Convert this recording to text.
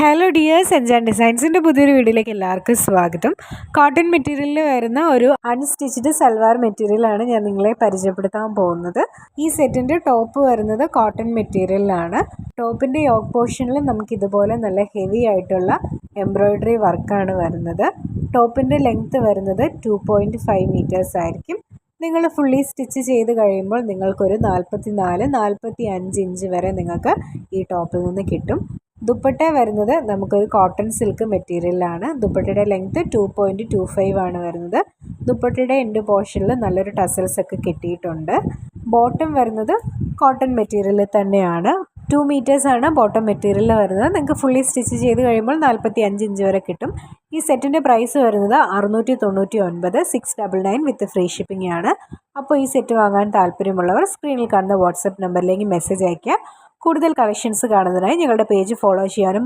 Hello dears, എൻജാൻ ഡിസൈൻസിൻ്റെ പുതിയൊരു വീഡിയോയിലേക്ക് എല്ലാവർക്കും സ്വാഗതം. കോട്ടൺ മെറ്റീരിയലിൽ വരുന്ന ഒരു അൺസ്റ്റിച്ച്ഡ് സൽവാർ മെറ്റീരിയലാണ് ഞാൻ നിങ്ങളെ പരിചയപ്പെടുത്താൻ പോകുന്നത്. ഈ സെറ്റിൻ്റെ ടോപ്പ് വരുന്നത് കോട്ടൺ മെറ്റീരിയലിലാണ്. ടോപ്പിൻ്റെ യോക്ക് പോർഷനിൽ നമുക്ക് ഇതുപോലെ നല്ല ഹെവി ആയിട്ടുള്ള എംബ്രോയ്ഡറി വർക്കാണ് വരുന്നത്. ടോപ്പിൻ്റെ ലെങ്ത്ത് വരുന്നത് 2.5 മീറ്റേഴ്സ് ആയിരിക്കും. നിങ്ങൾ ഫുള്ളി സ്റ്റിച്ച് ചെയ്ത് കഴിയുമ്പോൾ നിങ്ങൾക്കൊരു 44-45 ഇഞ്ച് വരെ നിങ്ങൾക്ക് ഈ ടോപ്പിൽ നിന്ന് കിട്ടും. ദുപ്പട്ട വരുന്നത് നമുക്കൊരു കോട്ടൺ സിൽക്ക് മെറ്റീരിയലാണ്. ദുപ്പട്ടയുടെ ലെങ്ത്ത് 2.25 ആണ് വരുന്നത്. ദുപ്പട്ടയുടെ എൻഡ് പോർഷനിൽ നല്ലൊരു ടസൽസ് ഒക്കെ കിട്ടിയിട്ടുണ്ട്. ബോട്ടം വരുന്നത് കോട്ടൺ മെറ്റീരിയൽ തന്നെയാണ്. 2 മീറ്റേഴ്സ് ആണ് ബോട്ടം മെറ്റീരിയൽ വരുന്നത്. നിങ്ങൾക്ക് ഫുള്ളി സ്റ്റിച്ച് ചെയ്ത് കഴിയുമ്പോൾ 45 ഇഞ്ച് വരെ കിട്ടും. ഈ സെറ്റിൻ്റെ പ്രൈസ് വരുന്നത് 699, 699 വിത്ത് ഫ്രീ ഷിപ്പിംഗ് ആണ്. അപ്പോൾ ഈ സെറ്റ് വാങ്ങാൻ താല്പര്യമുള്ളവർ സ്ക്രീനിൽ കാണുന്ന വാട്സപ്പ് നമ്പറിലേക്ക് മെസ്സേജ് അയയ്ക്കുക. കൂടുതൽ കളക്ഷൻസ് കാണുന്നതിനായി ഞങ്ങളുടെ പേജ് ഫോളോ ചെയ്യാനും